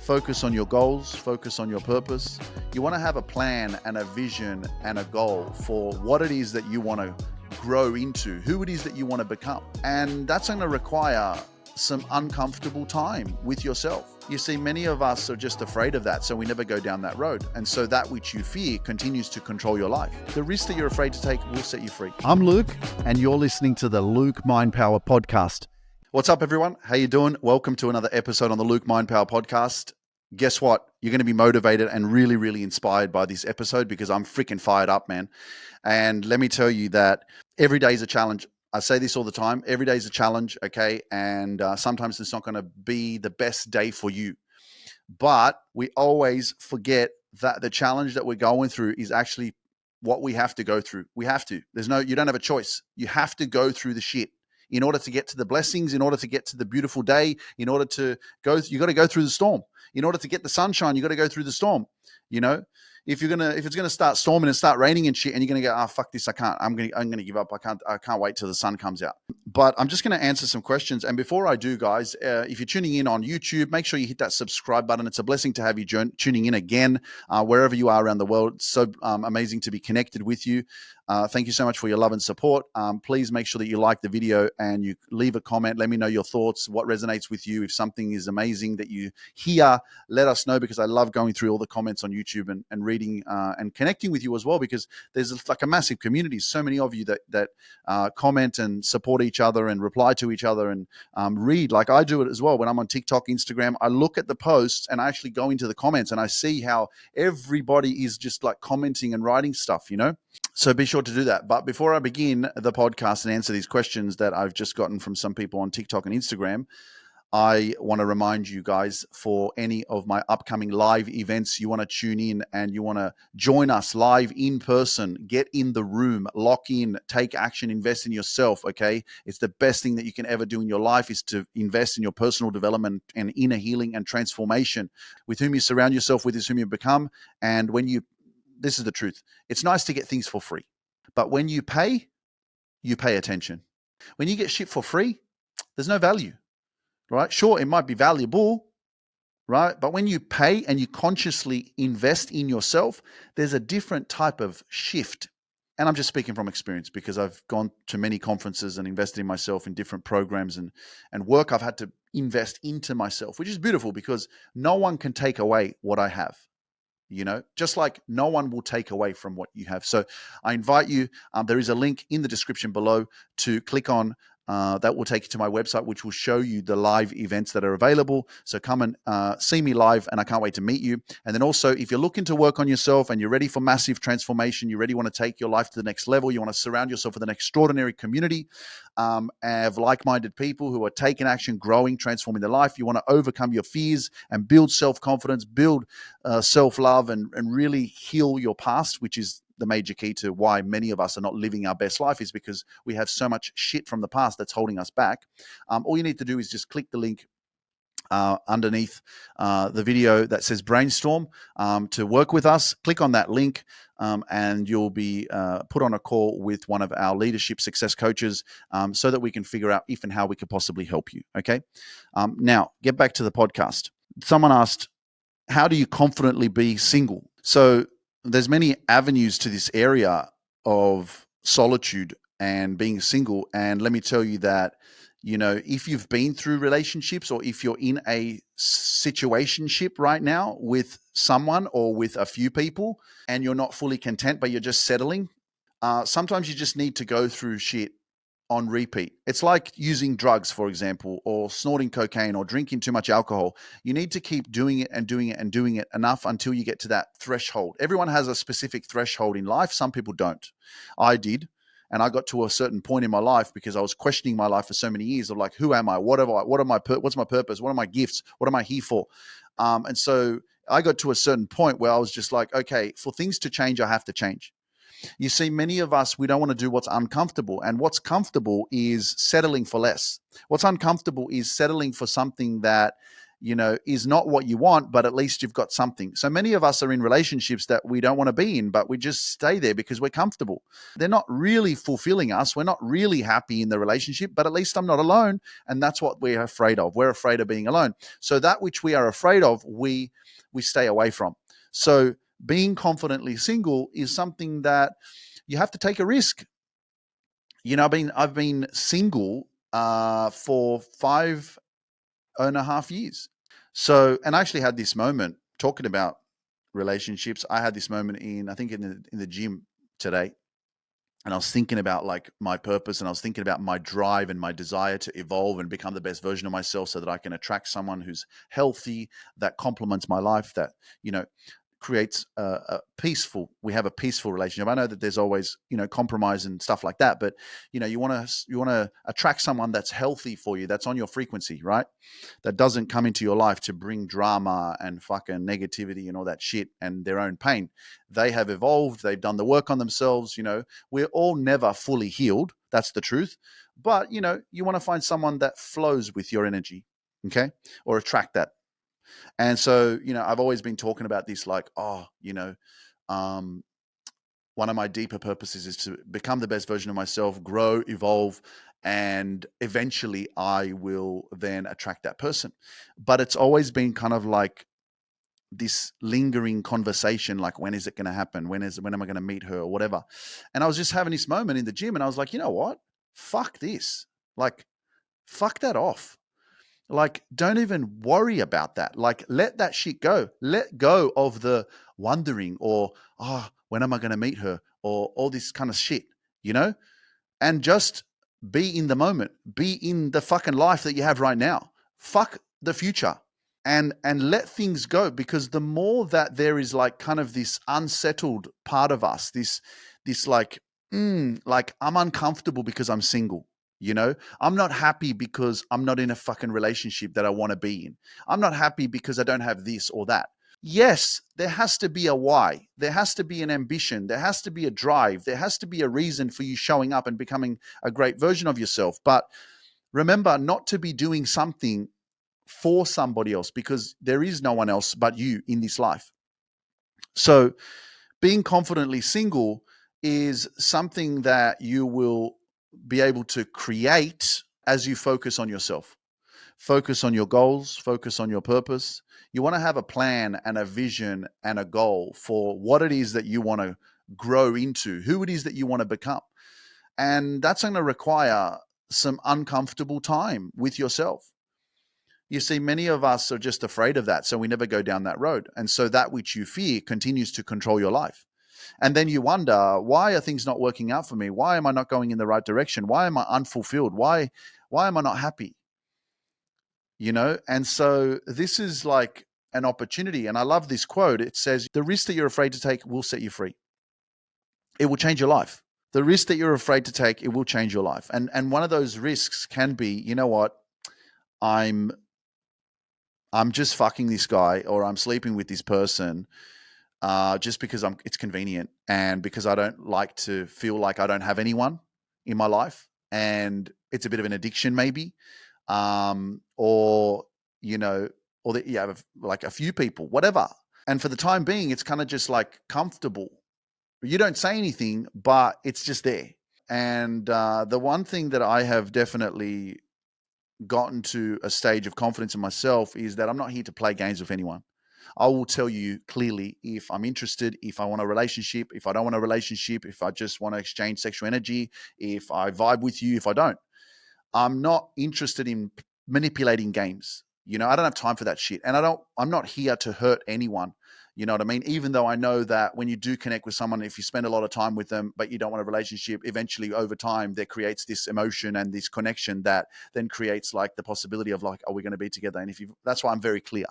Focus on your goals, focus on your purpose. You want to have a plan and a vision and a goal for what it is that you want to grow into, who it is that you want to become. And that's going to require some uncomfortable time with yourself. You see, many of us are just afraid of that, so we never go down that road. And so that which you fear continues to control your life. The risk that you're afraid to take will set you free. I'm Luke, and you're listening to the Luke Mind Power Podcast. What's up, everyone? How you doing? Welcome to another episode on the Luke Mind Power Podcast. Guess what? You're going to be motivated and really, really inspired by this episode because I'm freaking fired up, man. And let me tell you that every day is a challenge. I say this all the time. Every day is a challenge, okay? And sometimes it's not going to be the best day for you. But we always forget that the challenge that we're going through is actually what we have to go through. We have to. You don't have a choice. You have to go through the shit in order to get to the blessings, in order to get to the beautiful day, in order to go, you got to go through the storm. In order to get the sunshine, you got to go through the storm. You know, if it's gonna start storming and start raining and shit, and you're gonna go, fuck this, I can't. I'm gonna give up. I can't wait till the sun comes out. But I'm just gonna answer some questions. And before I do, guys, if you're tuning in on YouTube, make sure you hit that subscribe button. It's a blessing to have you tuning in again, wherever you are around the world. It's so amazing to be connected with you. Thank you so much for your love and support. Please make sure that you like the video and you leave a comment. Let me know your thoughts, what resonates with you. If something is amazing that you hear, let us know, because I love going through all the comments on YouTube and reading and connecting with you as well, because there's like a massive community. So many of you that comment and support each other and reply to each other and read, like I do it as well. When I'm on TikTok, Instagram, I look at the posts and I actually go into the comments and I see how everybody is just like commenting and writing stuff, you know? So be sure to do that. But before I begin the podcast and answer these questions that I've just gotten from some people on TikTok and Instagram, I want to remind you guys, for any of my upcoming live events, you want to tune in and you want to join us live in person, get in the room, lock in, take action, invest in yourself, okay? It's the best thing that you can ever do in your life, is to invest in your personal development and inner healing and transformation. With whom you surround yourself with is whom you become. And this is the truth. It's nice to get things for free, but when you pay attention. When you get shit for free, there's no value, right? Sure, it might be valuable, right? But when you pay and you consciously invest in yourself, there's a different type of shift. And I'm just speaking from experience, because I've gone to many conferences and invested in myself in different programs and work. I've had to invest into myself, which is beautiful, because no one can take away what I have. You know, just like no one will take away from what you have. So I invite you, there is a link in the description below to click on. That will take you to my website, which will show you the live events that are available. So come and see me live, and I can't wait to meet you. And then also, if you're looking to work on yourself and you're ready for massive transformation, you really want to take your life to the next level, you want to surround yourself with an extraordinary community of like-minded people who are taking action, growing, transforming their life. You want to overcome your fears and build self-confidence, build self-love, and really heal your past, which is the major key to why many of us are not living our best life, is because we have so much shit from the past that's holding us back. All you need to do is just click the link underneath the video that says brainstorm to work with us. Click on that link and you'll be put on a call with one of our leadership success coaches so that we can figure out if and how we could possibly help you. Okay. Now, get back to the podcast. Someone asked, how do you confidently be single? So there's many avenues to this area of solitude and being single. And let me tell you that, you know, if you've been through relationships, or if you're in a situationship right now with someone or with a few people and you're not fully content, but you're just settling, sometimes you just need to go through shit on repeat. It's like using drugs, for example, or snorting cocaine or drinking too much alcohol. You need to keep doing it and doing it and doing it enough until you get to that threshold. Everyone has a specific threshold in life. Some people don't. I did. And I got to a certain point in my life because I was questioning my life for so many years of like, who am I? What's my purpose? What are my gifts? What am I here for? And so I got to a certain point where I was just like, okay, for things to change, I have to change. You see, many of us, we don't want to do what's uncomfortable. And what's comfortable is settling for less. What's uncomfortable is settling for something that is not what you want, but at least you've got something. So many of us are in relationships that we don't want to be in, but we just stay there because we're comfortable. They're not really fulfilling us. We're not really happy in the relationship, but at least I'm not alone. And that's what we're afraid of. We're afraid of being alone. So that which we are afraid of, we stay away from. So being confidently single is something that you have to take a risk. I've been single for 5.5 years. So, and I actually had this moment talking about relationships. I had this moment I think in the gym today, and I was thinking about like my purpose, and I was thinking about my drive and my desire to evolve and become the best version of myself, so that I can attract someone who's healthy, that complements my life, that creates we have a peaceful relationship. I know that there's always compromise and stuff like that, but you want to attract someone that's healthy for you, that's on your frequency, right? That doesn't come into your life to bring drama and fucking negativity and all that shit and their own pain. They have evolved, they've done the work on themselves. We're all never fully healed, that's the truth, but you want to find someone that flows with your energy, okay, or attract that. And so, I've always been talking about this, like, one of my deeper purposes is to become the best version of myself, grow, evolve, and eventually I will then attract that person. But it's always been kind of like this lingering conversation, like, when is it going to happen? When am I going to meet her, or whatever? And I was just having this moment in the gym, and I was like, you know what? Fuck this. Like, fuck that off. Like, don't even worry about that. Like, let that shit go. Let go of the wondering, or, when am I going to meet her, or all this kind of shit, and just be in the moment. Be in the fucking life that you have right now. Fuck the future, and let things go, because the more that there is like kind of this unsettled part of us, this like, like, I'm uncomfortable because I'm single. I'm not happy because I'm not in a fucking relationship that I want to be in. I'm not happy because I don't have this or that. Yes, there has to be a why. There has to be an ambition. There has to be a drive. There has to be a reason for you showing up and becoming a great version of yourself. But remember not to be doing something for somebody else, because there is no one else but you in this life. So being confidently single is something that you will be able to create as you focus on yourself. Focus on your goals, focus on your purpose. You want to have a plan and a vision and a goal for what it is that you want to grow into, who it is that you want to become. And that's going to require some uncomfortable time with yourself. You see, many of us are just afraid of that, so we never go down that road. And so that which you fear continues to control your life. And then you wonder, why are things not working out for me? Why am I not going in the right direction? Why am I unfulfilled? Why am I not happy? And so this is like an opportunity. And I love this quote. It says, the risk that you're afraid to take will set you free. It will change your life. The risk that you're afraid to take, it will change your life. And one of those risks can be, you know what, I'm just fucking this guy, or I'm sleeping with this person just because it's convenient, and because I don't like to feel like I don't have anyone in my life, and it's a bit of an addiction maybe, or that you have like a few people, whatever. And for the time being, it's kind of just like comfortable. You don't say anything, but it's just there. And the one thing that I have definitely gotten to a stage of confidence in myself is that I'm not here to play games with anyone. I will tell you clearly if I'm interested, if I want a relationship, if I don't want a relationship, if I just want to exchange sexual energy, if I vibe with you, if I don't. I'm not interested in manipulating games. I don't have time for that shit. And I'm not here to hurt anyone. You know what I mean? Even though I know that when you do connect with someone, if you spend a lot of time with them, but you don't want a relationship, eventually over time, there creates this emotion and this connection that then creates like the possibility of like, are we going to be together? And that's why I'm very clear.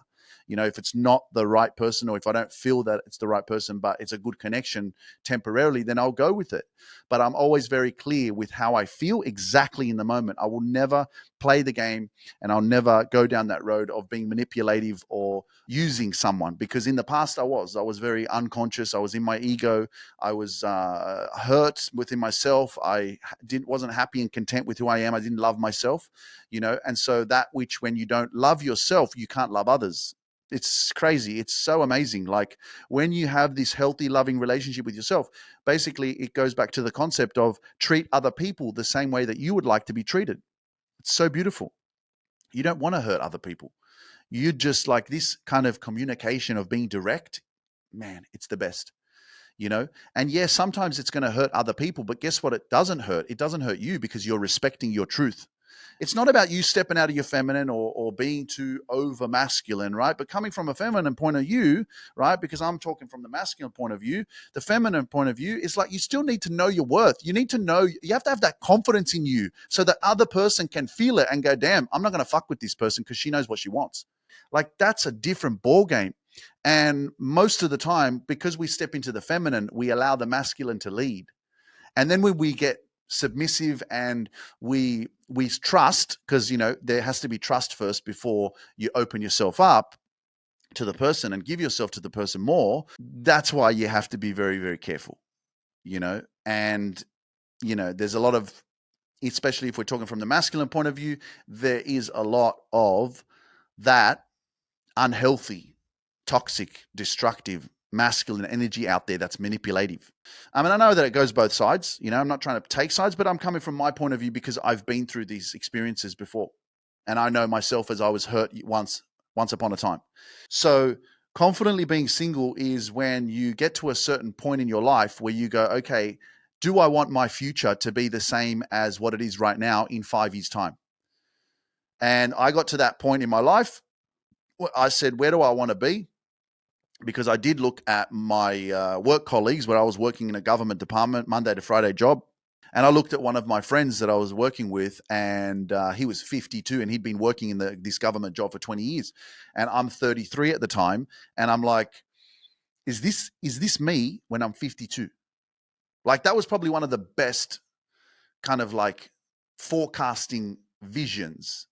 If it's not the right person, or if I don't feel that it's the right person, but it's a good connection temporarily, then I'll go with it. But I'm always very clear with how I feel exactly in the moment. I will never play the game, and I'll never go down that road of being manipulative or using someone, because in the past I was very unconscious. I was in my ego. I was hurt within myself. I wasn't happy and content with who I am. I didn't love myself, and so that which, when you don't love yourself, you can't love others. It's crazy. It's so amazing. Like, when you have this healthy, loving relationship with yourself, basically it goes back to the concept of treat other people the same way that you would like to be treated. It's so beautiful. You don't want to hurt other people. You just, like, this kind of communication of being direct, man, it's the best. And yeah, sometimes it's going to hurt other people, but guess what? It doesn't hurt. It doesn't hurt you, because you're respecting your truth. It's not about you stepping out of your feminine, or being too over masculine, right? But coming from a feminine point of view, right? Because I'm talking from the masculine point of view. The feminine point of view is like, you still need to know your worth. You need to know, you have to have that confidence in you, so that other person can feel it and go, damn, I'm not going to fuck with this person because she knows what she wants. Like, that's a different ball game. And most of the time, because we step into the feminine, we allow the masculine to lead. And then when we get submissive and we trust, because there has to be trust first before you open yourself up to the person and give yourself to the person more. That's why you have to be very, very careful. And there's a lot of, especially if we're talking from the masculine point of view, there is a lot of that unhealthy, toxic, destructive, masculine energy out there that's manipulative. I mean, I know that it goes both sides. I'm not trying to take sides, but I'm coming from my point of view because I've been through these experiences before. And I know myself, as I was hurt once upon a time. So confidently being single is when you get to a certain point in your life where you go, okay, do I want my future to be the same as what it is right now in 5 years' time? And I got to that point in my life. I said, where do I want to be? Because I did look at my work colleagues where I was working in a government department, Monday to Friday job. And I looked at one of my friends that I was working with, and he was 52, and he'd been working in this government job for 20 years. And I'm 33 at the time. And I'm like, is this me when I'm 52? Like, that was probably one of the best kind of like forecasting visions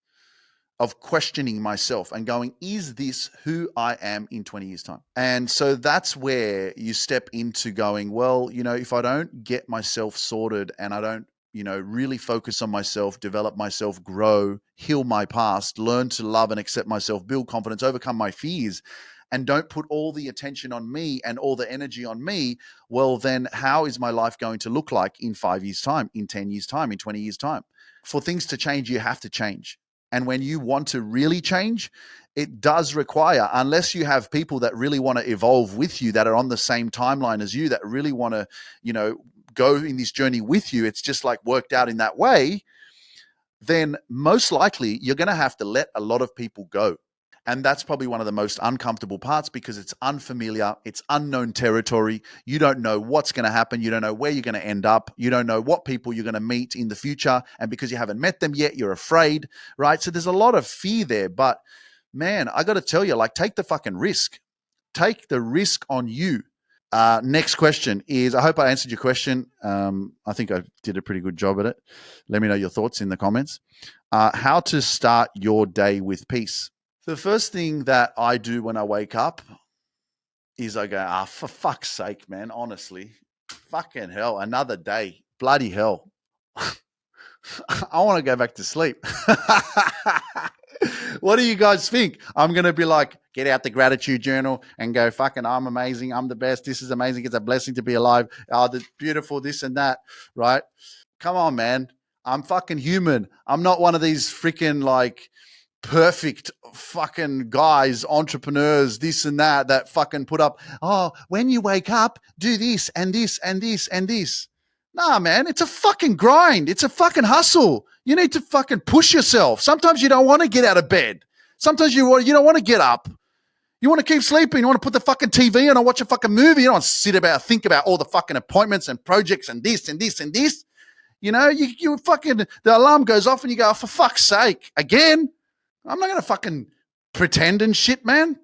of questioning myself and going, is this who I am in 20 years' time? And so that's where you step into going, well, if I don't get myself sorted and I don't, really focus on myself, develop myself, grow, heal my past, learn to love and accept myself, build confidence, overcome my fears, and don't put all the attention on me and all the energy on me, well, then how is my life going to look like in 5 years' time, in 10 years' time, in 20 years' time? For things to change, you have to change. And when you want to really change, it does require, unless you have people that really want to evolve with you, that are on the same timeline as you, that really want to, go in this journey with you, it's just like worked out in that way, then most likely you're going to have to let a lot of people go. And that's probably one of the most uncomfortable parts, because it's unfamiliar, it's unknown territory. You don't know what's going to happen. You don't know where you're going to end up. You don't know what people you're going to meet in the future. And because you haven't met them yet, you're afraid, right? So there's a lot of fear there. But man, I got to tell you, like, take the fucking risk. Take the risk on you. Next question is, I hope I answered your question. I think I did a pretty good job at it. Let me know your thoughts in the comments. How to start your day with peace. The first thing that I do when I wake up is I go, for fuck's sake, man, honestly, fucking hell, another day, bloody hell. I want to go back to sleep. What do you guys think? I'm going to be like, get out the gratitude journal and go, fucking, I'm amazing. I'm the best. This is amazing. It's a blessing to be alive. Oh, the beautiful, this and that, right? Come on, man. I'm fucking human. I'm not one of these freaking like perfect fucking guys, entrepreneurs, this and that fucking put up, oh, when you wake up, do this and this and this and this. Nah, man, it's a fucking grind. It's a fucking hustle. You need to fucking push yourself. Sometimes you don't want to get out of bed. Sometimes you don't want to get up. You want to keep sleeping. You want to put the fucking TV on and watch a fucking movie. You don't think about all the fucking appointments and projects and this and this and this. You fucking, the alarm goes off and you go, oh, for fuck's sake, again? I'm not going to fucking pretend and shit, man.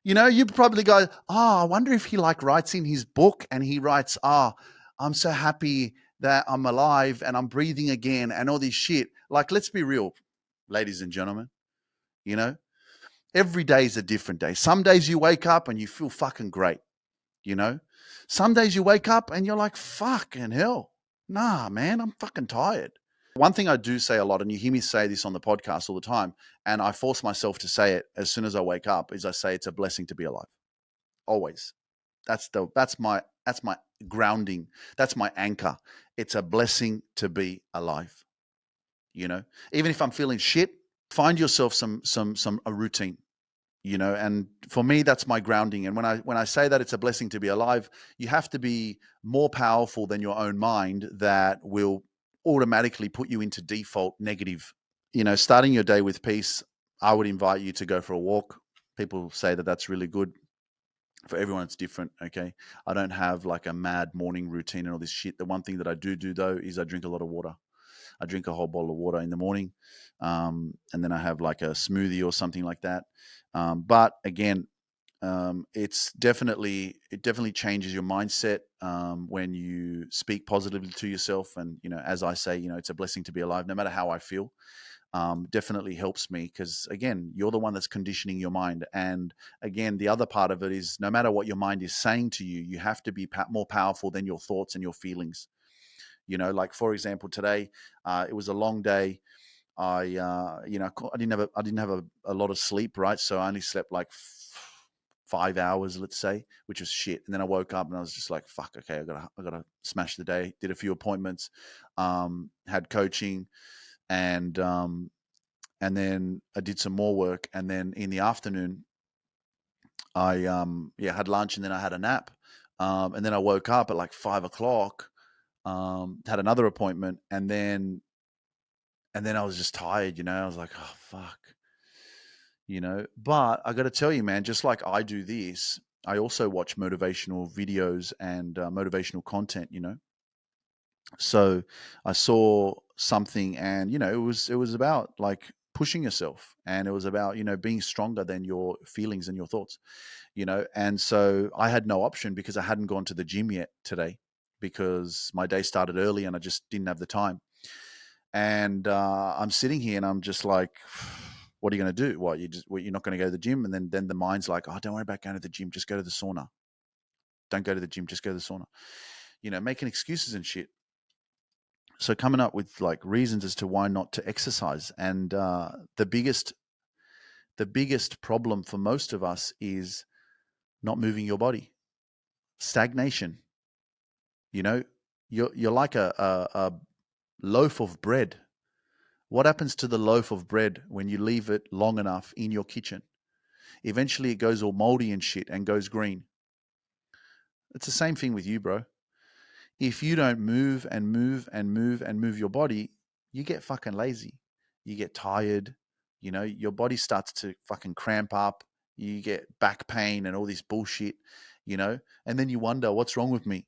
You know, you probably go, oh, I wonder if he like writes in his book and he writes, oh, I'm so happy that I'm alive and I'm breathing again and all this shit. Like, let's be real, ladies and gentlemen. You know, every day is a different day. Some days you wake up and you feel fucking great. You know, some days you wake up and you're like, fucking hell. Nah, man, I'm fucking tired. One thing I do say a lot, and you hear me say this on the podcast all the time, and I force myself to say it as soon as I wake up, is I say it's a blessing to be alive. Always. That's my grounding. That's my anchor. It's a blessing to be alive. You know, even if I'm feeling shit, find yourself some a routine. You know, and for me, that's my grounding. And when I say that it's a blessing to be alive, you have to be more powerful than your own mind that will automatically put you into default negative. You know, starting your day with peace, I would invite you to go for a walk. People say that that's really good. For everyone, it's different. Okay. I don't have like a mad morning routine and all this shit. The one thing that I do though is I drink a lot of water. I drink a whole bottle of water in the morning, and then I have like a smoothie or something like that. But again, it definitely changes your mindset when you speak positively to yourself. And you know, as I say, you know, it's a blessing to be alive, no matter how I feel. Definitely helps me because again, you're the one that's conditioning your mind. And again, the other part of it is no matter what your mind is saying to you, you have to be more powerful than your thoughts and your feelings. You know, like for example, today it was a long day. You know, I didn't have a lot of sleep, right? So I only slept like 5 hours, let's say, which was shit. And then I woke up and I was just like, fuck, okay, I gotta smash the day. Did a few appointments, had coaching, and then I did some more work. And then in the afternoon, I had lunch and then I had a nap. And then I woke up at like 5 o'clock, had another appointment, and then I was just tired, you know. I was like, oh fuck, you know. But I got to tell you, man, just like I do this, I also watch motivational videos and motivational content, you know. So I saw something, and you know, it was about like pushing yourself, and it was about, you know, being stronger than your feelings and your thoughts, you know. And so I had no option because I hadn't gone to the gym yet today because my day started early and I just didn't have the time. And I'm sitting here and I'm just like, what are you going to do? You're not going to go to the gym? And then the mind's like, oh, don't worry about going to the gym. Just go to the sauna. Don't go to the gym. Just go to the sauna. You know, making excuses and shit. So coming up with like reasons as to why not to exercise. And the biggest problem for most of us is not moving your body. Stagnation. You know, you're like a loaf of bread. What happens to the loaf of bread when you leave it long enough in your kitchen? Eventually it goes all moldy and shit and goes green. It's the same thing with you, bro. If you don't move and move and move and move your body, you get fucking lazy. You get tired. You know, your body starts to fucking cramp up. You get back pain and all this bullshit, you know, and then you wonder, what's wrong with me?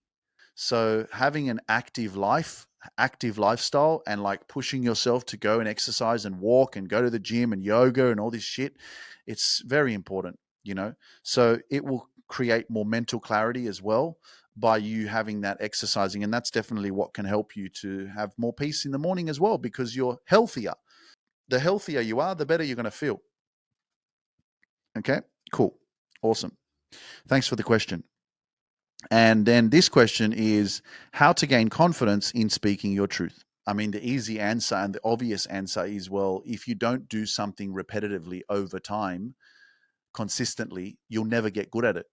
So having an active lifestyle and like pushing yourself to go and exercise and walk and go to the gym and yoga and all this shit, it's very important, you know. So it will create more mental clarity as well by you having that exercising. And that's definitely what can help you to have more peace in the morning as well, because you're healthier. The healthier you are, the better you're going to feel. Okay, cool. Awesome. Thanks for the question. And then this question is how to gain confidence in speaking your truth. I mean, the easy answer and the obvious answer is, well, if you don't do something repetitively over time, consistently, you'll never get good at it.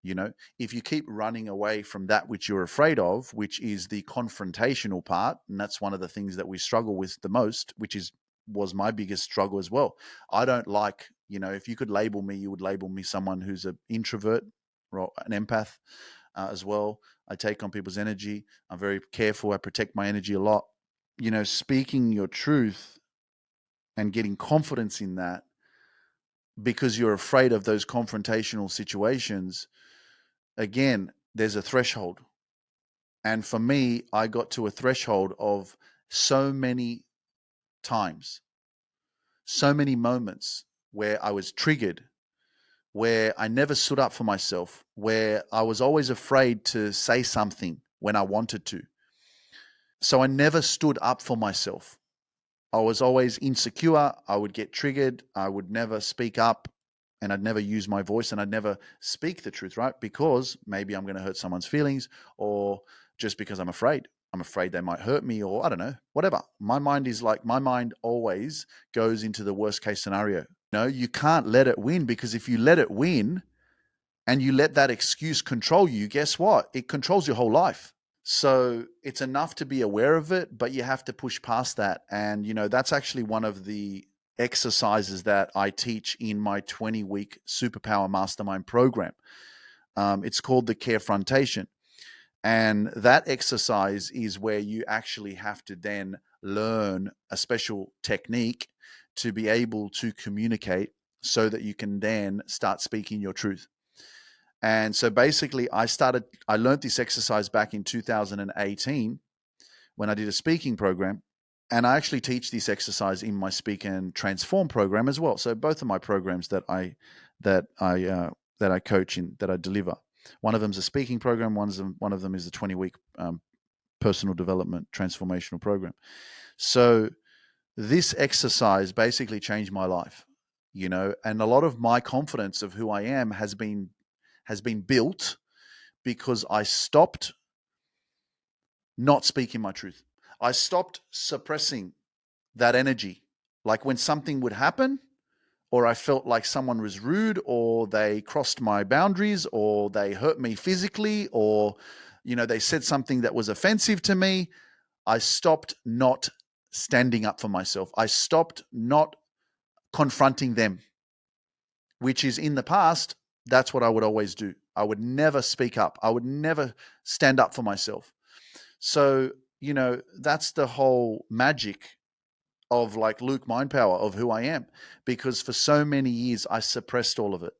You know, if you keep running away from that which you're afraid of, which is the confrontational part, and that's one of the things that we struggle with the most, which was my biggest struggle as well. I don't like, you know, if you could label me, you would label me someone who's an introvert or an empath as well. I take on people's energy. I'm very careful. I protect my energy a lot. You know, speaking your truth and getting confidence in that because you're afraid of those confrontational situations, again, there's a threshold. And for me, I got to a threshold of so many times, so many moments where I was triggered, where I never stood up for myself, where I was always afraid to say something when I wanted to. So I never stood up for myself. I was always insecure. I would get triggered. I would never speak up, and I'd never use my voice, and I'd never speak the truth, right? Because maybe I'm going to hurt someone's feelings, or just because I'm afraid. I'm afraid they might hurt me, or I don't know, whatever. My mind always goes into the worst case scenario. No, you can't let it win, because if you let it win and you let that excuse control you, guess what? It controls your whole life. So it's enough to be aware of it, but you have to push past that. And, that's actually one of the exercises that I teach in my 20-week Superpower Mastermind program. It's called the Carefrontation. And that exercise is where you actually have to then learn a special technique to be able to communicate so that you can then start speaking your truth. And so basically I learned this exercise back in 2018 when I did a speaking program. And I actually teach this exercise in my Speak and Transform program as well. So both of my programs that I coach in, that I deliver. One of them is a speaking program. One of them is a 20-week personal development transformational program. So this exercise basically changed my life, and a lot of my confidence of who I am has been built because I stopped not speaking my truth. I stopped suppressing that energy. Like when something would happen, or I felt like someone was rude, or they crossed my boundaries, or they hurt me physically, or, they said something that was offensive to me, I stopped not standing up for myself. I stopped not confronting them, which is in the past, that's what I would always do. I would never speak up. I would never stand up for myself. So, that's the whole magic of like Luke Mind Power of who I am, because for so many years I suppressed all of it,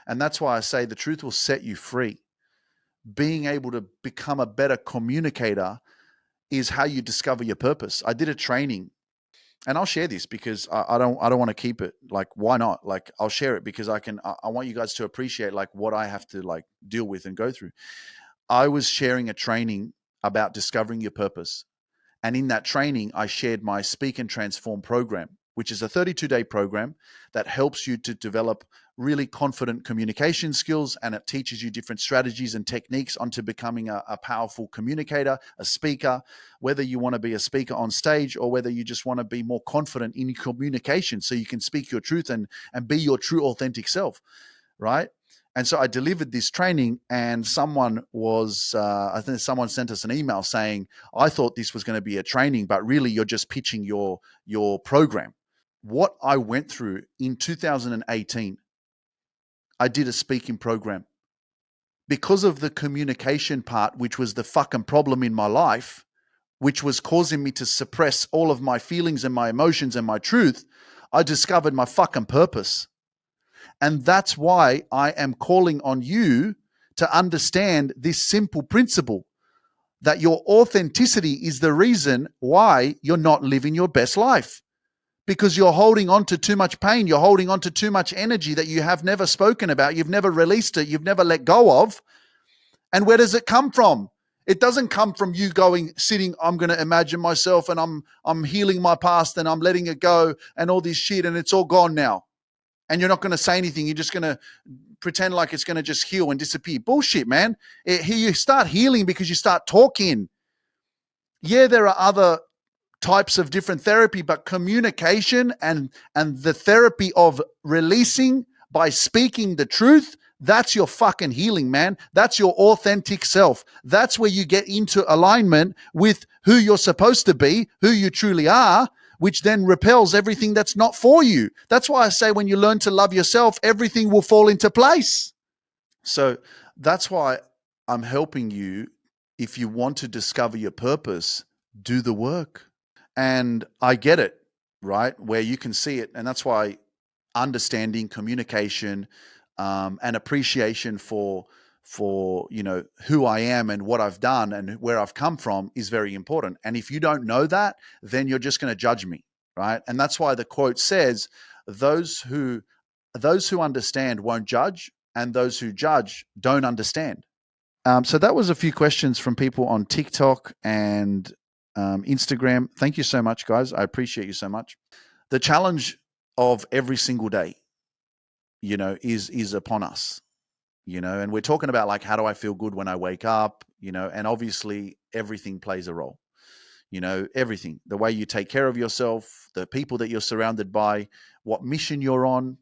and that's why I say the truth will set you free. Being able to become a better communicator is how you discover your purpose. I did a training, and I'll share this because I don't want to keep it. Like, why not? Like, I'll share it because I want you guys to appreciate like what I have to like deal with and go through. I was sharing a training about discovering your purpose. And in that training, I shared my Speak and Transform program, which is a 32-day program that helps you to develop really confident communication skills. And it teaches you different strategies and techniques onto becoming a powerful communicator, a speaker, whether you want to be a speaker on stage or whether you just want to be more confident in your communication so you can speak your truth and be your true authentic self, right? And so I delivered this training, and someone I think someone sent us an email saying, I thought this was going to be a training, but really you're just pitching your program. What I went through in 2018, I did a speaking program because of the communication part, which was the fucking problem in my life, which was causing me to suppress all of my feelings and my emotions and my truth. I discovered my fucking purpose. And that's why I am calling on you to understand this simple principle, that your authenticity is the reason why you're not living your best life, because you're holding on to too much pain. You're holding on to too much energy that you have never spoken about. You've never released it. You've never let go of. And where does it come from? It doesn't come from you sitting, I'm going to imagine myself and I'm healing my past and I'm letting it go and all this shit and it's all gone now. And you're not going to say anything. You're just going to pretend like it's going to just heal and disappear. Bullshit, man. You start healing because you start talking. Yeah, there are other types of different therapy, but communication and the therapy of releasing by speaking the truth, that's your fucking healing, man. That's your authentic self. That's where you get into alignment with who you're supposed to be, who you truly are, which then repels everything that's not for you. That's why I say when you learn to love yourself, everything will fall into place. So that's why I'm helping you. If you want to discover your purpose, do the work. And I get it, right? Where you can see it. And that's why understanding communication and appreciation for who I am and what I've done and where I've come from is very important. And if you don't know that, then you're just going to judge me, right? And that's why the quote says, those who understand won't judge, and those who judge don't understand. So that was a few questions from people on TikTok and Instagram. Thank you so much, guys. I appreciate you so much. The challenge of every single day, is upon us. And we're talking about, like, how do I feel good when I wake up? And obviously everything plays a role. Everything, the way you take care of yourself, the people that you're surrounded by, what mission you're on,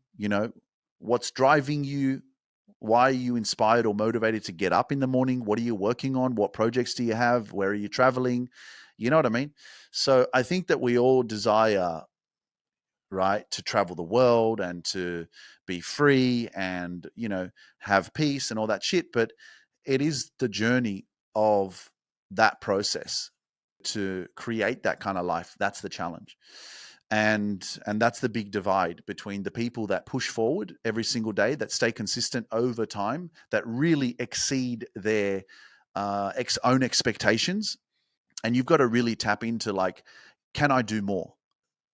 what's driving you, why are you inspired or motivated to get up in the morning? What are you working on? What projects do you have? Where are you traveling? You know what I mean? So I think that we all desire, right, to travel the world and to be free and, have peace and all that shit. But it is the journey of that process to create that kind of life. That's the challenge. And that's the big divide between the people that push forward every single day, that stay consistent over time, that really exceed their own expectations. And you've got to really tap into, like, can I do more?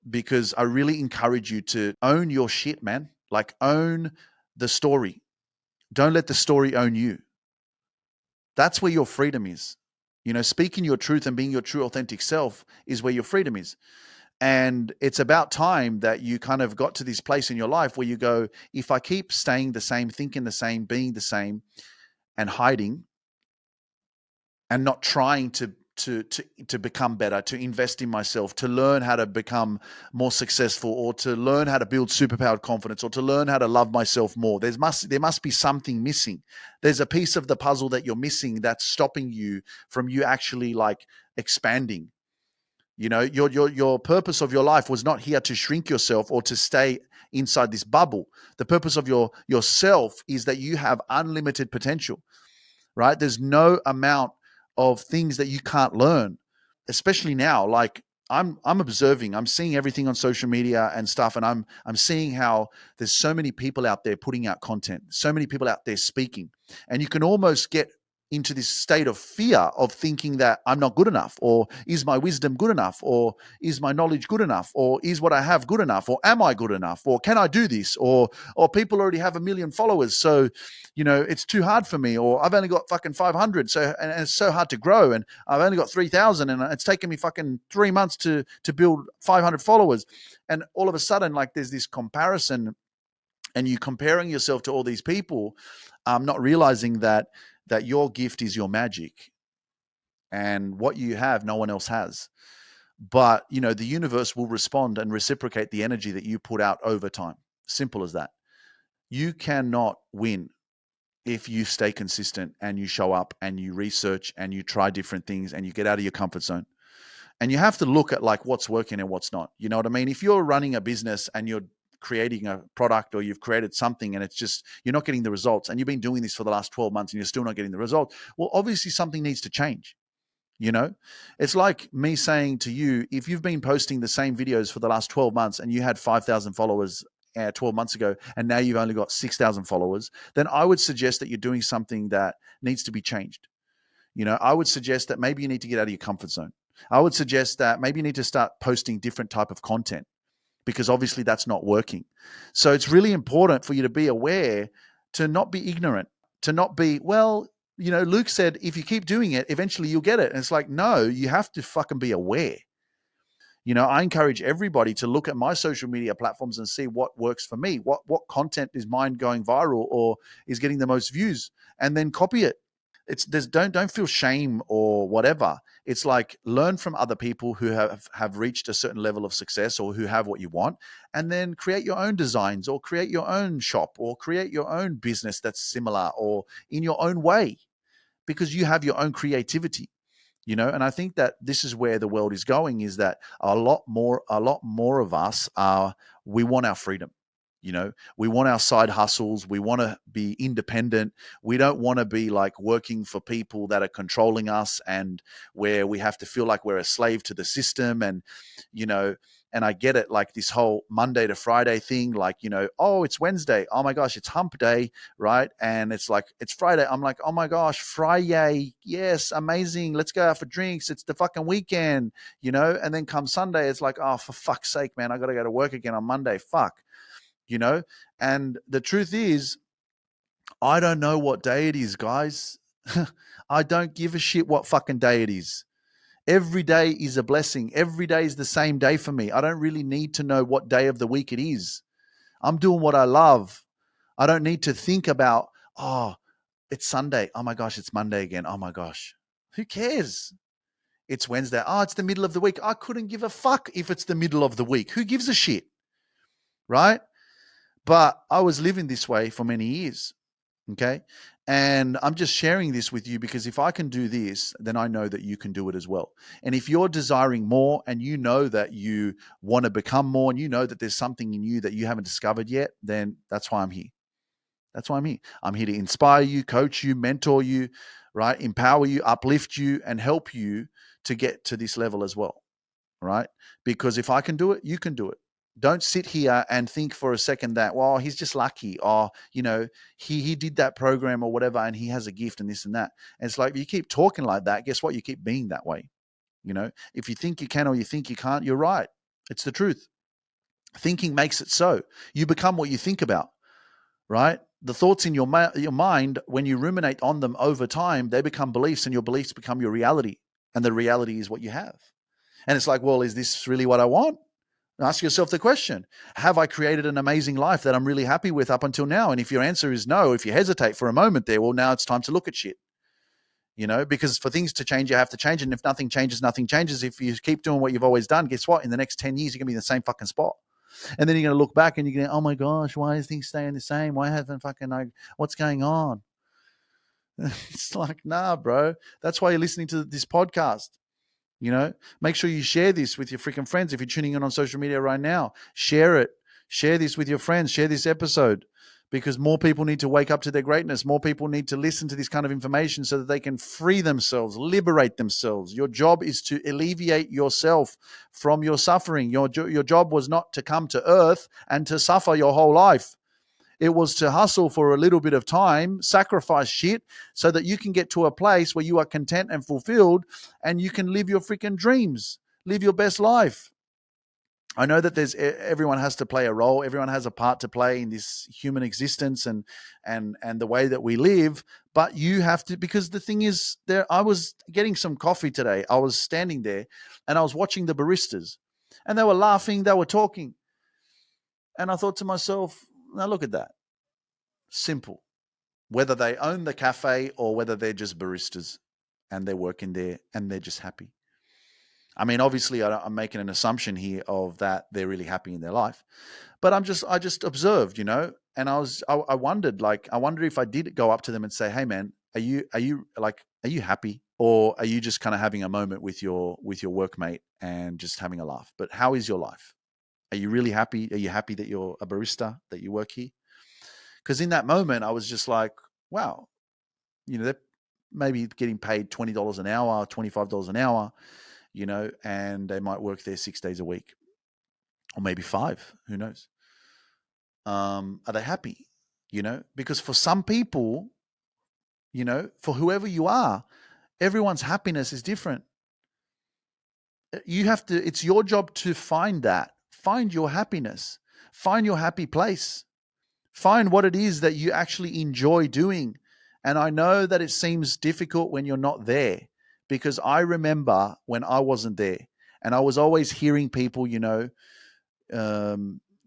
Because I really encourage you to own your shit, man. Like, own the story. Don't let the story own you. That's where your freedom is. Speaking your truth and being your true authentic self is where your freedom is. And it's about time that you kind of got to this place in your life where you go, if I keep staying the same, thinking the same, being the same, and hiding, and not trying to become better, to invest in myself, to learn how to become more successful, or to learn how to build superpowered confidence, or to learn how to love myself more, there must be something missing. There's a piece of the puzzle that you're missing that's stopping you from you actually, like, expanding. Your purpose of your life was not here to shrink yourself or to stay inside this bubble. The purpose of yourself is that you have unlimited potential, right? There's no amount of things that you can't learn, especially now. Like, I'm observing, I'm seeing everything on social media and stuff, and I'm seeing how there's so many people out there putting out content, so many people out there speaking, and you can almost get into this state of fear of thinking that I'm not good enough, or is my wisdom good enough, or is my knowledge good enough, or is what I have good enough, or am I good enough, or can I do this, or people already have 1 million followers, so it's too hard for me, or I've only got fucking 500, so, and it's so hard to grow, and I've only got 3,000, and it's taken me fucking 3 months to build 500 followers. And all of a sudden, like, there's this comparison, and you comparing yourself to all these people, not realizing that your gift is your magic, and what you have no one else has. But the universe will respond and reciprocate the energy that you put out over time. Simple as that. You cannot win if you stay consistent and you show up and you research and you try different things and you get out of your comfort zone. And you have to look at, like, what's working and what's not. You know what I mean? If you're running a business and you're creating a product, or you've created something and it's just, you're not getting the results, and you've been doing this for the last 12 months and you're still not getting the results, well, obviously something needs to change. It's like me saying to you, if you've been posting the same videos for the last 12 months and you had 5,000 followers 12 months ago, and now you've only got 6,000 followers, then I would suggest that you're doing something that needs to be changed. I would suggest that maybe you need to get out of your comfort zone. I would suggest that maybe you need to start posting different type of content, because obviously that's not working. So it's really important for you to be aware, to not be ignorant, to not be, well, Luke said, if you keep doing it, eventually you'll get it. And it's like, no, you have to fucking be aware. I encourage everybody to look at my social media platforms and see what works for me, what content is mine going viral or is getting the most views, and then copy it. Don't feel shame or whatever. It's like, learn from other people who have reached a certain level of success, or who have what you want, and then create your own designs, or create your own shop, or create your own business that's similar, or in your own way, because you have your own creativity. And I think that this is where the world is going, is that a lot more of us we want our freedom. We want our side hustles. We want to be independent. We don't want to be, like, working for people that are controlling us, and where we have to feel like we're a slave to the system. And, and I get it, like, this whole Monday to Friday thing, like, oh, it's Wednesday. Oh my gosh, it's hump day, right? And it's like, it's Friday. I'm like, oh my gosh, Friday. Yes, amazing. Let's go out for drinks. It's the fucking weekend, And then come Sunday, it's like, oh, for fuck's sake, man, I got to go to work again on Monday. Fuck. you know? And the truth is, I don't know what day it is, guys. I don't give a shit what fucking day it is. Every day is a blessing. Every day is the same day for me. I don't really need to know what day of the week it is. I'm doing what I love. I don't need to think about, oh, it's Sunday. Oh my gosh, it's Monday again. Oh my gosh. Who cares? It's Wednesday. Oh, it's the middle of the week. I couldn't give a fuck if it's the middle of the week. Who gives a shit? Right? But I was living this way for many years. Okay. And I'm just sharing this with you because if I can do this, then I know that you can do it as well. And if you're desiring more and you know that you want to become more and you know that there's something in you that you haven't discovered yet, then that's why I'm here. That's why I'm here. I'm here to inspire you, coach you, mentor you, right? Empower you, uplift you, and help you to get to this level as well, right? Because if I can do it, you can do it. Don't sit here and think for a second that, well, he's just lucky, or he did that program or whatever, and he has a gift and this and that. And it's like, if you keep talking like that, guess what? You keep being that way. If you think you can or you think you can't, you're right. It's the truth. Thinking makes it so. You become what you think about, right? The thoughts in your mind, when you ruminate on them over time, they become beliefs, and your beliefs become your reality, and the reality is what you have. And it's like, well, is this really what I want? Ask yourself the question, have I created an amazing life that I'm really happy with up until now? And if your answer is no, if you hesitate for a moment there, well, now it's time to look at shit, because for things to change, you have to change. And if nothing changes, nothing changes. If you keep doing what you've always done, guess what? In the next 10 years, you're going to be in the same fucking spot. And then you're going to look back and you're going to, oh my gosh, why is things staying the same? Why haven't what's going on? It's like, nah, bro. That's why you're listening to this podcast. Make sure you share this with your freaking friends. If you're tuning in on social media right now, share it. Share this with your friends. Share this episode, because more people need to wake up to their greatness. More people need to listen to this kind of information so that they can free themselves, liberate themselves. Your job is to alleviate yourself from your suffering. Your job was not to come to earth and to suffer your whole life. It was to hustle for a little bit of time, sacrifice shit so that you can get to a place where you are content and fulfilled and you can live your freaking dreams, live your best life. I know that everyone has to play a role. Everyone has a part to play in this human existence and the way that we live. But you have to, because the thing is, I was getting some coffee today. I was standing there and I was watching the baristas, and they were laughing, they were talking. And I thought to myself, now look at that. Simple. Whether they own the cafe or whether they're just baristas and they're working there and they're just happy. I mean, obviously, I'm making an assumption here of that they're really happy in their life, but I just observed, and I wondered, I wonder if I did go up to them and say, "Hey, man, are you happy, or are you just kind of having a moment with your workmate and just having a laugh? But how is your life? Are you really happy? Are you happy that you're a barista, that you work here?" Because in that moment, I was just like, wow, they're maybe getting paid $20 an hour, $25 an hour, and they might work there 6 days a week, or maybe 5, who knows? Are they happy? Because for some people, for whoever you are, everyone's happiness is different. It's your job to find your happiness, find your happy place. Find what it is that you actually enjoy doing. And I know that it seems difficult when you're not there, because I remember when I wasn't there and I was always hearing people,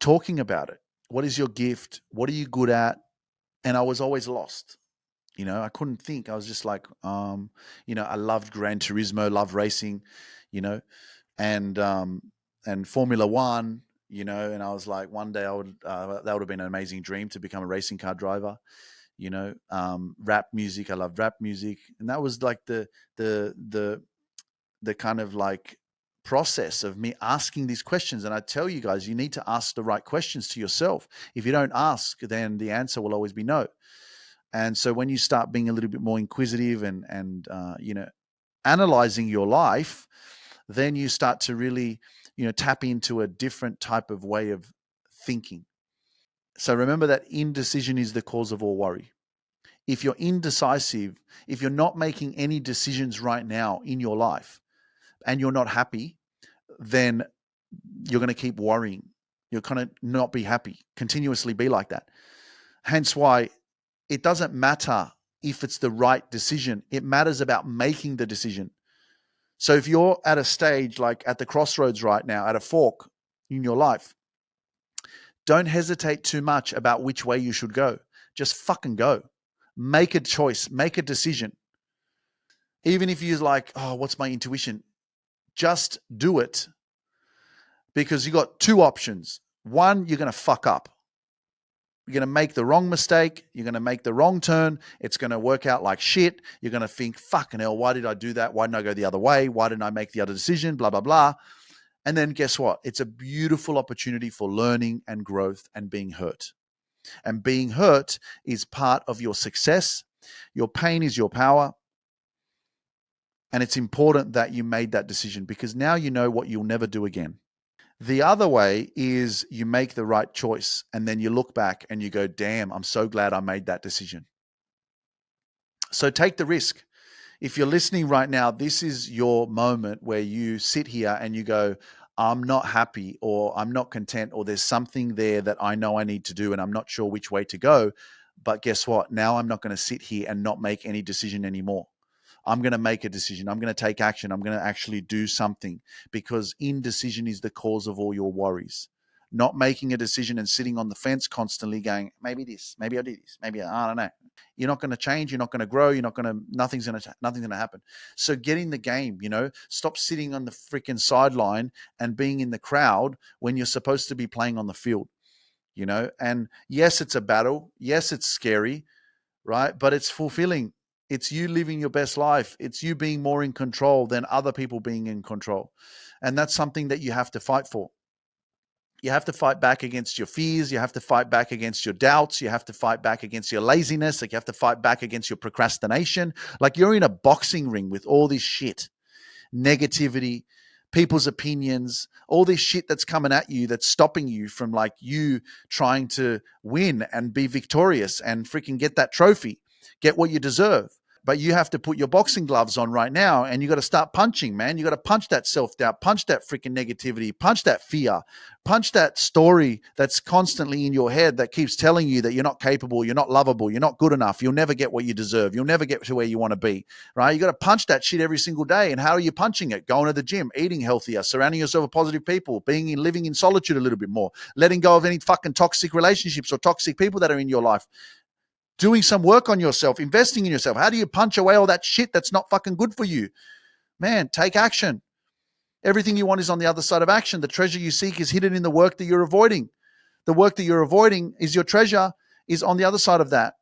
talking about it. What is your gift? What are you good at? And I was always lost. I couldn't think. I was just like, I loved Gran Turismo, loved racing, you know, and Formula One, and I was like, one day that would have been an amazing dream to become a racing car driver, rap music. I loved rap music. And that was like the kind of like process of me asking these questions. And I tell you guys, you need to ask the right questions to yourself. If you don't ask, then the answer will always be no. And so when you start being a little bit more inquisitive and analyzing your life, then you start to really, tap into a different type of way of thinking. So remember that indecision is the cause of all worry. If you're indecisive, if you're not making any decisions right now in your life and you're not happy, then you're going to keep worrying. You'll kind of not be happy, continuously be like that. Hence why it doesn't matter if it's the right decision. It matters about making the decision. So if you're at a stage like at the crossroads right now, at a fork in your life, don't hesitate too much about which way you should go. Just fucking go. Make a choice, make a decision. Even if you're like, oh, what's my intuition? Just do it, because you got two options. One, you're going to fuck up. You're going to make the wrong mistake. You're going to make the wrong turn. It's going to work out like shit. You're going to think, fucking hell, why did I do that? Why didn't I go the other way? Why didn't I make the other decision? Blah, blah, blah. And then guess what? It's a beautiful opportunity for learning and growth and being hurt. And being hurt is part of your success. Your pain is your power. And it's important that you made that decision, because now you know what you'll never do again. The other way is you make the right choice and then you look back and you go, damn, I'm so glad I made that decision. So take the risk. If you're listening right now, this is your moment where you sit here and you go, I'm not happy, or I'm not content, or there's something there that I know I need to do and I'm not sure which way to go. But guess what? Now I'm not going to sit here and not make any decision anymore. I'm going to make a decision. I'm going to take action. I'm going to actually do something, because indecision is the cause of all your worries. Not making a decision and sitting on the fence constantly going, maybe this, maybe I'll do this, maybe I don't know. You're not going to change. You're not going to grow. Nothing's going to happen. So get in the game, stop sitting on the freaking sideline and being in the crowd when you're supposed to be playing on the field, and yes, it's a battle. Yes, it's scary, right? But it's fulfilling. It's you living your best life. It's you being more in control than other people being in control. And that's something that you have to fight for. You have to fight back against your fears. You have to fight back against your doubts. You have to fight back against your laziness. Like, you have to fight back against your procrastination. Like, you're in a boxing ring with all this shit, negativity, people's opinions, all this shit that's coming at you, that's stopping you from like you trying to win and be victorious and freaking get that trophy, get what you deserve. But you have to put your boxing gloves on right now, and you got to start punching, man. You got to punch that self-doubt, punch that freaking negativity, punch that fear, punch that story that's constantly in your head that keeps telling you that you're not capable, you're not lovable, you're not good enough, you'll never get what you deserve, you'll never get to where you want to be, right? You got to punch that shit every single day. And how are you punching it? Going to the gym, eating healthier, surrounding yourself with positive people, living in solitude a little bit more, letting go of any fucking toxic relationships or toxic people that are in your life. Doing some work on yourself, investing in yourself. How do you punch away all that shit that's not fucking good for you? Man, take action. Everything you want is on the other side of action. The treasure you seek is hidden in the work that you're avoiding. The work that you're avoiding is your treasure, is on the other side of that.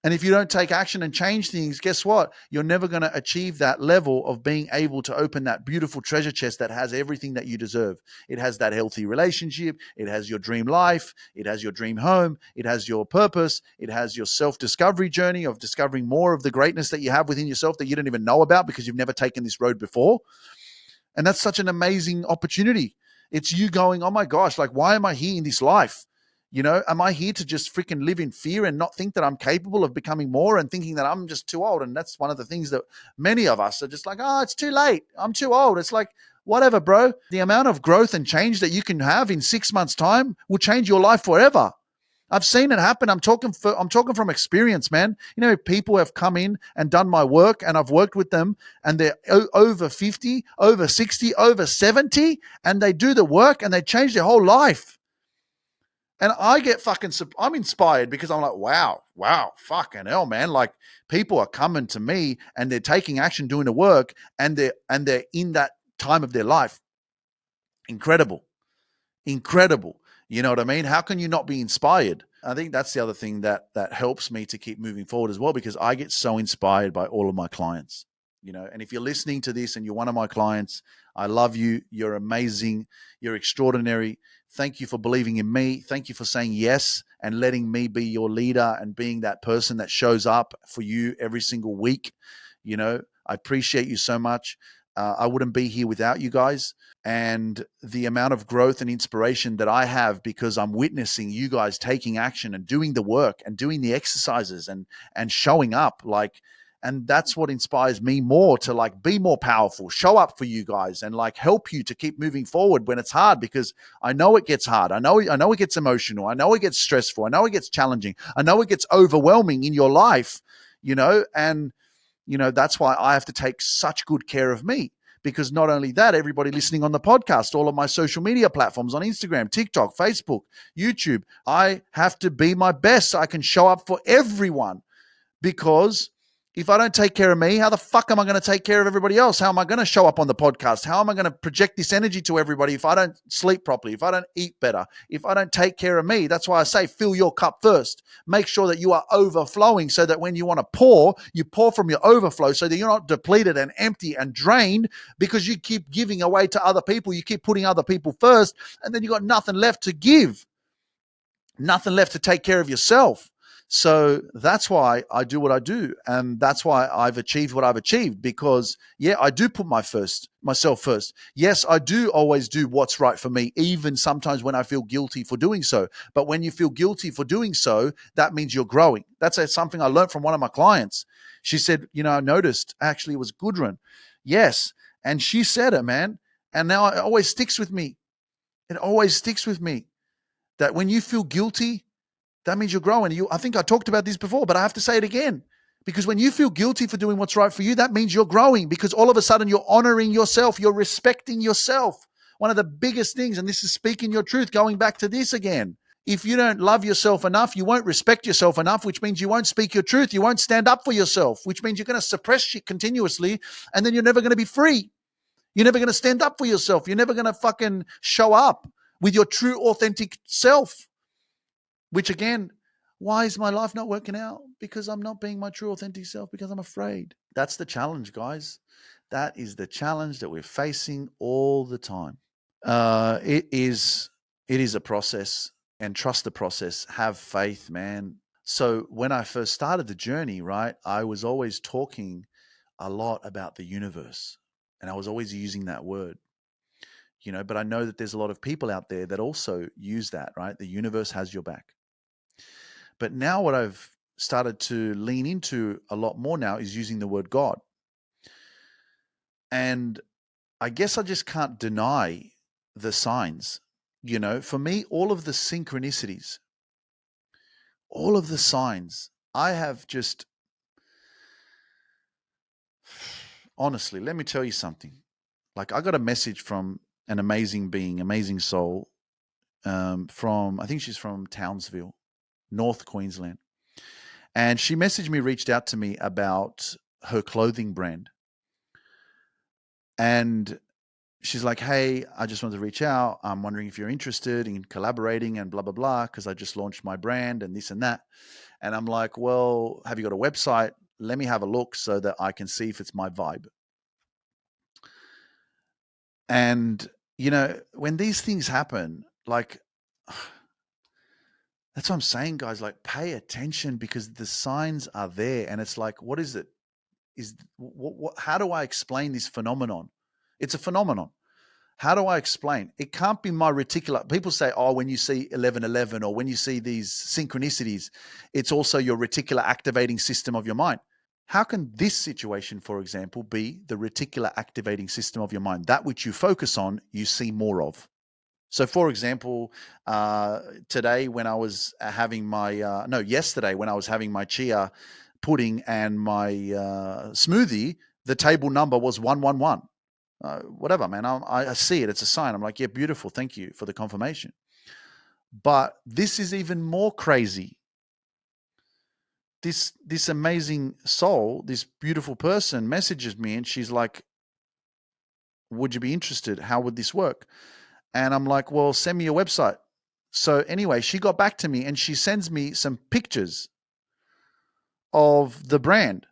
And if you don't take action and change things, guess what? You're never going to achieve that level of being able to open that beautiful treasure chest that has everything that you deserve. It has that healthy relationship. It has your dream life. It has your dream home. It has your purpose. It has your self-discovery journey of discovering more of the greatness that you have within yourself that you don't even know about because you've never taken this road before. And that's such an amazing opportunity. It's you going, oh my gosh, like, why am I here in this life? Am I here to just freaking live in fear and not think that I'm capable of becoming more, and thinking that I'm just too old? And that's one of the things that many of us are just like, oh, it's too late. I'm too old. It's like, whatever, bro. The amount of growth and change that you can have in 6 months' time will change your life forever. I've seen it happen. I'm talking from experience, man. People have come in and done my work, and I've worked with them, and they're over 50, over 60, over 70, and they do the work and they change their whole life. And I get I'm inspired, because I'm like, wow, fucking hell, man. Like, people are coming to me and they're taking action, doing the work, and they're in that time of their life. Incredible. You know what I mean? How can you not be inspired? I think that's the other thing that helps me to keep moving forward as well, because I get so inspired by all of my clients. And if you're listening to this and you're one of my clients, I love you. You're amazing. You're extraordinary. Thank you for believing in me. Thank you for saying yes and letting me be your leader and being that person that shows up for you every single week. I appreciate you so much. I wouldn't be here without you guys. And the amount of growth and inspiration that I have, because I'm witnessing you guys taking action and doing the work and doing the exercises and showing up, like, And that's what inspires me more to like be more powerful, show up for you guys, and like help you to keep moving forward when it's hard, because I know it gets hard. I know it gets emotional. I know it gets stressful. I know it gets challenging. I know it gets overwhelming in your life, and that's why I have to take such good care of me. Because not only that, everybody listening on the podcast, all of my social media platforms on Instagram, TikTok, Facebook, YouTube, I have to be my best so I can show up for everyone. Because if I don't take care of me, how the fuck am I going to take care of everybody else? How am I going to show up on the podcast? How am I going to project this energy to everybody if I don't sleep properly, if I don't eat better, if I don't take care of me? That's why I say fill your cup first. Make sure that you are overflowing so that when you want to pour, you pour from your overflow so that you're not depleted and empty and drained because you keep giving away to other people. You keep putting other people first, and then you got nothing left to give, nothing left to take care of yourself. So that's why I do what I do. And that's why I've achieved what I've achieved, because I do put myself first. Yes, I do always do what's right for me, even sometimes when I feel guilty for doing so. But when you feel guilty for doing so, that means you're growing. That's something I learned from one of my clients. She said, I noticed, actually it was Gudrun. Yes. And she said it, man. And now it always sticks with me. It always sticks with me that when you feel guilty, that means you're growing. I think I talked about this before, but I have to say it again. Because when you feel guilty for doing what's right for you, that means you're growing, because all of a sudden you're honoring yourself. You're respecting yourself. One of the biggest things, and this is speaking your truth, going back to this again. If you don't love yourself enough, you won't respect yourself enough, which means you won't speak your truth. You won't stand up for yourself, which means you're going to suppress shit continuously, and then you're never going to be free. You're never going to stand up for yourself. You're never going to fucking show up with your true, authentic self. Which again, why is my life not working out? Because I'm not being my true authentic self, because I'm afraid. That's the challenge, guys. That is the challenge that we're facing all the time. It is a process, and trust the process. Have faith, man. So when I first started the journey, right, I was always talking a lot about the universe, and I was always using that word. But I know that there's a lot of people out there that also use that, right? The universe has your back. But now what I've started to lean into a lot more now is using the word God. And I guess I just can't deny the signs. For me, all of the synchronicities, all of the signs, I have just, honestly, let me tell you something. Like, I got a message from an amazing being, amazing soul, I think she's from Townsville, North Queensland. And she messaged me, reached out to me about her clothing brand. And she's like, hey, I just wanted to reach out. I'm wondering if you're interested in collaborating and blah, blah, blah, because I just launched my brand and this and that. And I'm like, well, have you got a website? Let me have a look so that I can see if it's my vibe. And, when these things happen, like, that's what I'm saying, guys, like, pay attention, because the signs are there. And it's like, what is it? How do I explain this phenomenon? It's a phenomenon. How do I explain? It can't be my reticular. People say, oh, when you see 1111 or when you see these synchronicities, it's also your reticular activating system of your mind. How can this situation, for example, be the reticular activating system of your mind? That which you focus on, you see more of. So, for example, yesterday when I was having my chia pudding and my smoothie, the table number was 111. Whatever, man. I see it. It's a sign. I'm like, yeah, beautiful. Thank you for the confirmation. But this is even more crazy. This amazing soul, this beautiful person messages me, and she's like, would you be interested? How would this work? And I'm like, well, send me your website. So anyway, she got back to me and she sends me some pictures of the brand.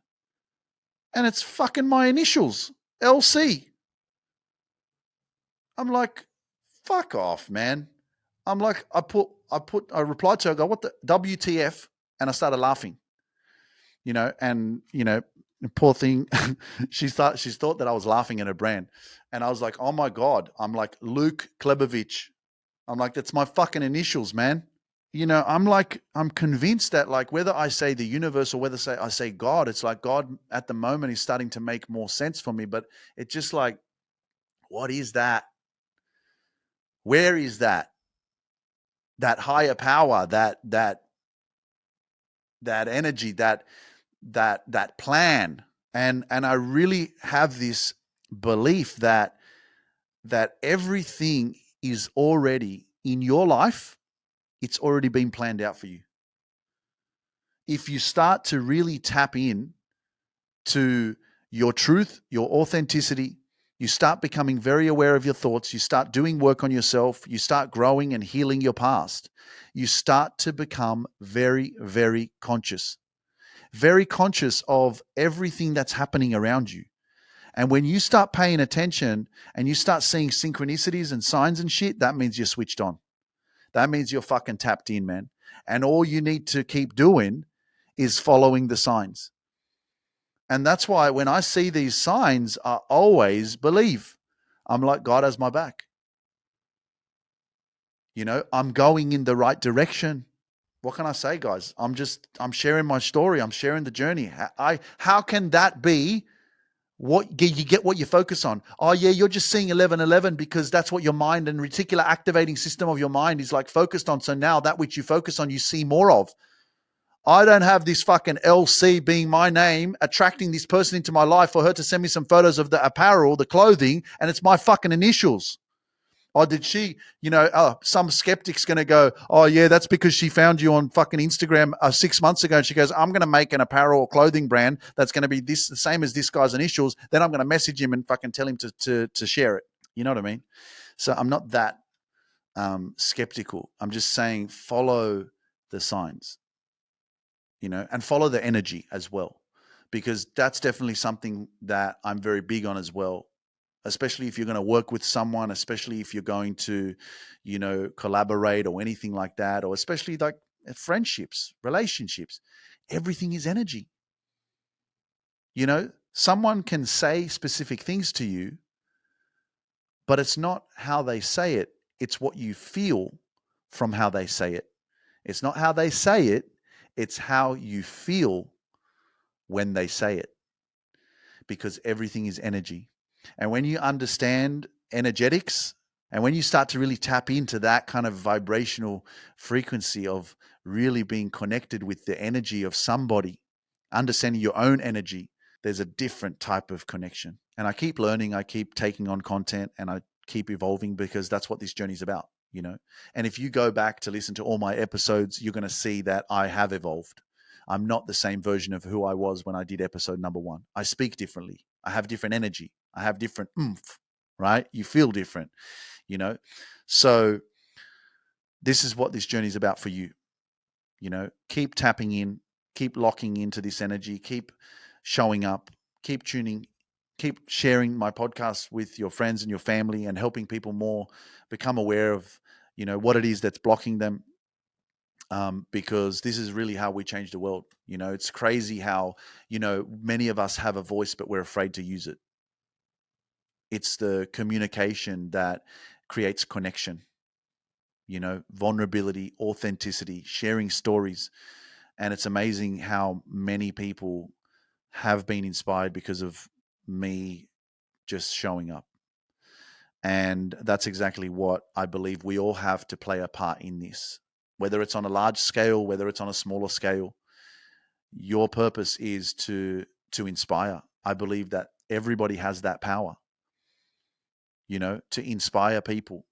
And it's fucking my initials, LC. I'm like, fuck off, man. I'm like, I replied to her, I go, what the WTF? And I started laughing, and, poor thing, she's thought that I was laughing at her brand. And I was like, oh my God. I'm like, Luke Klebovich. I'm like, that's my fucking initials, man. I'm convinced that, like, whether I say the universe or whether I say God, it's like God at the moment is starting to make more sense for me. But it's just like, what is that? Where is that? That higher power, that energy, that plan. And I really have this belief that everything is already in your life. It's already been planned out for you. If you start to really tap in to your truth, your authenticity, you start becoming very aware of your thoughts, you start doing work on yourself, you start growing and healing your past, you start to become very, very conscious of everything that's happening around you. And when you start paying attention and you start seeing synchronicities and signs and shit, that means you're switched on. That means you're fucking tapped in, man. And all you need to keep doing is following the signs. And that's why when I see these signs, I always believe. I'm like, God has my back. I'm going in the right direction. What can I say, guys? I'm sharing my story. I'm sharing the journey. How can that be what you get what you focus on? Oh yeah, you're just seeing 1111 because that's what your mind and reticular activating system of your mind is like focused on. So now that which you focus on, you see more of. I don't have this fucking LC being my name, attracting this person into my life for her to send me some photos of the apparel, the clothing, and it's my fucking initials. Or did she, some skeptic's going to go, oh, yeah, that's because she found you on fucking Instagram 6 months ago. And she goes, I'm going to make an apparel or clothing brand that's going to be the same as this guy's initials. Then I'm going to message him and fucking tell him to share it. You know what I mean? So I'm not that skeptical. I'm just saying follow the signs, and follow the energy as well, because that's definitely something that I'm very big on as well. Especially if you're going to work with someone, especially if you're going to, collaborate or anything like that, or especially like friendships, relationships, everything is energy. Someone can say specific things to you, but it's not how they say it. It's what you feel from how they say it. It's not how they say it. It's how you feel when they say it, because everything is energy. And when you understand energetics, and when you start to really tap into that kind of vibrational frequency of really being connected with the energy of somebody, understanding your own energy, there's a different type of connection. And I keep learning, I keep taking on content, and I keep evolving, because that's what this journey is about, And if you go back to listen to all my episodes, you're going to see that I have evolved. I'm not the same version of who I was when I did episode number 1. I speak differently. I have different energy. I have different oomph, right? You feel different, So this is what this journey is about for you. Keep tapping in, keep locking into this energy, keep showing up, keep tuning, keep sharing my podcast with your friends and your family, and helping people more become aware of, what it is that's blocking them. Because this is really how we change the world. It's crazy how, many of us have a voice, but we're afraid to use it. It's the communication that creates connection, vulnerability, authenticity, sharing stories. And it's amazing how many people have been inspired because of me just showing up. And that's exactly what I believe we all have to play a part in this, whether it's on a large scale, whether it's on a smaller scale. Your purpose is to inspire. I believe that everybody has that power, to inspire people,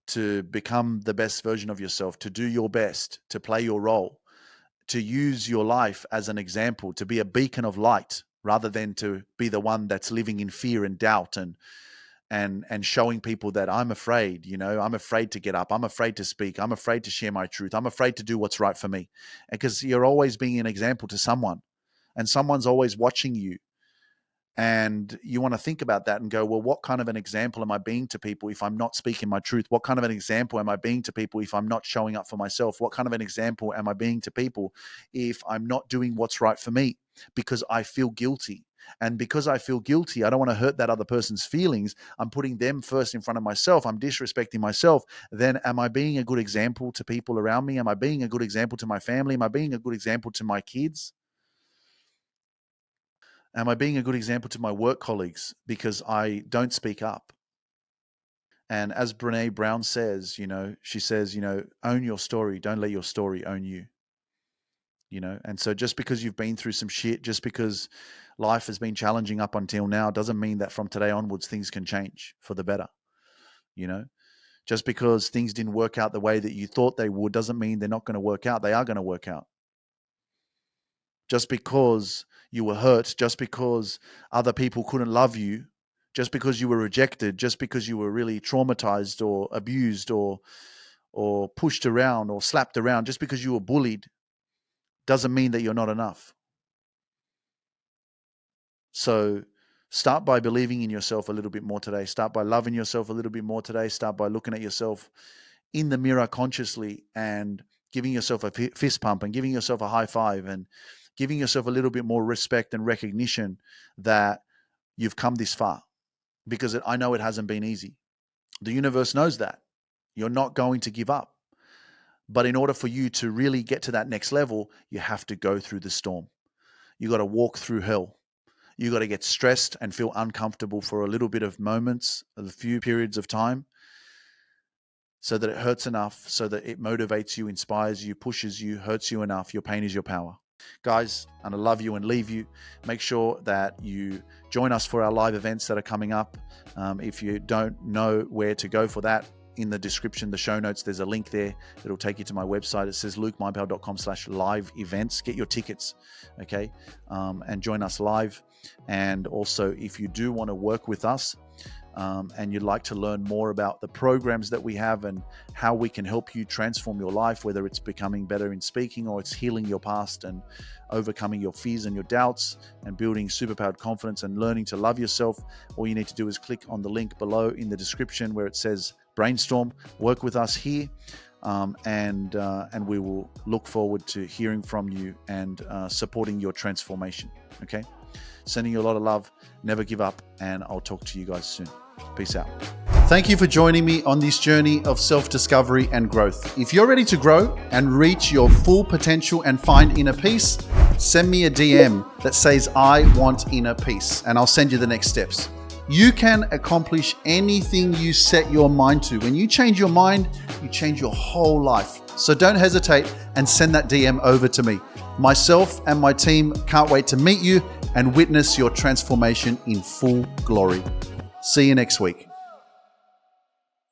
to become the best version of yourself, to do your best, to play your role, to use your life as an example, to be a beacon of light, rather than to be the one that's living in fear and doubt and showing people that I'm afraid, I'm afraid to get up. I'm afraid to speak. I'm afraid to share my truth. I'm afraid to do what's right for me. Because you're always being an example to someone, and someone's always watching you. And you want to think about that and go, well, what kind of an example am I being to people if I'm not speaking my truth? What kind of an example am I being to people if I'm not showing up for myself? What kind of an example am I being to people if I'm not doing what's right for me because I feel guilty? And because I feel guilty, I don't want to hurt that other person's feelings. I'm putting them first in front of myself. I'm disrespecting myself. Then am I being a good example to people around me? Am I being a good example to my family? Am I being a good example to my kids? Am I being a good example to my work colleagues because I don't speak up? And as Brene Brown says, she says, own your story. Don't let your story own you. And so just because you've been through some shit, just because life has been challenging up until now, doesn't mean that from today onwards things can change for the better. Just because things didn't work out the way that you thought they would doesn't mean they're not going to work out. They are going to work out. Just because you were hurt, just because other people couldn't love you, just because you were rejected, just because you were really traumatized or abused or pushed around or slapped around, just because you were bullied, doesn't mean that you're not enough. So start by believing in yourself a little bit more today. Start by loving yourself a little bit more today. Start by looking at yourself in the mirror consciously and giving yourself a fist pump and giving yourself a high five and giving yourself a little bit more respect and recognition that you've come this far. Because I know it hasn't been easy. The universe knows that. You're not going to give up. But in order for you to really get to that next level, you have to go through the storm. You got to walk through hell. You got to get stressed and feel uncomfortable for a little bit of moments, a few periods of time, so that it hurts enough, so that it motivates you, inspires you, pushes you, hurts you enough. Your pain is your power. Guys, and I love you and leave you. Make sure that you join us for our live events that are coming up. If you don't know where to go for that, in the description, the show notes, there's a link there. It'll take you to my website. It says lukemeinpower.com/live events. Get your tickets, okay? And join us live. And also, if you do want to work with us, and you'd like to learn more about the programs that we have and how we can help you transform your life, whether it's becoming better in speaking or it's healing your past and overcoming your fears and your doubts and building superpowered confidence and learning to love yourself, all you need to do is click on the link below in the description where it says brainstorm. Work with us here, and we will look forward to hearing from you and supporting your transformation. Okay? Sending you a lot of love. Never give up, and I'll talk to you guys soon. Peace out. Thank you for joining me on this journey of self-discovery and growth. If you're ready to grow and reach your full potential and find inner peace, send me a DM that says, I want inner peace, and I'll send you the next steps. You can accomplish anything you set your mind to. When you change your mind, you change your whole life. So don't hesitate and send that DM over to me. Myself and my team can't wait to meet you and witness your transformation in full glory. See you next week.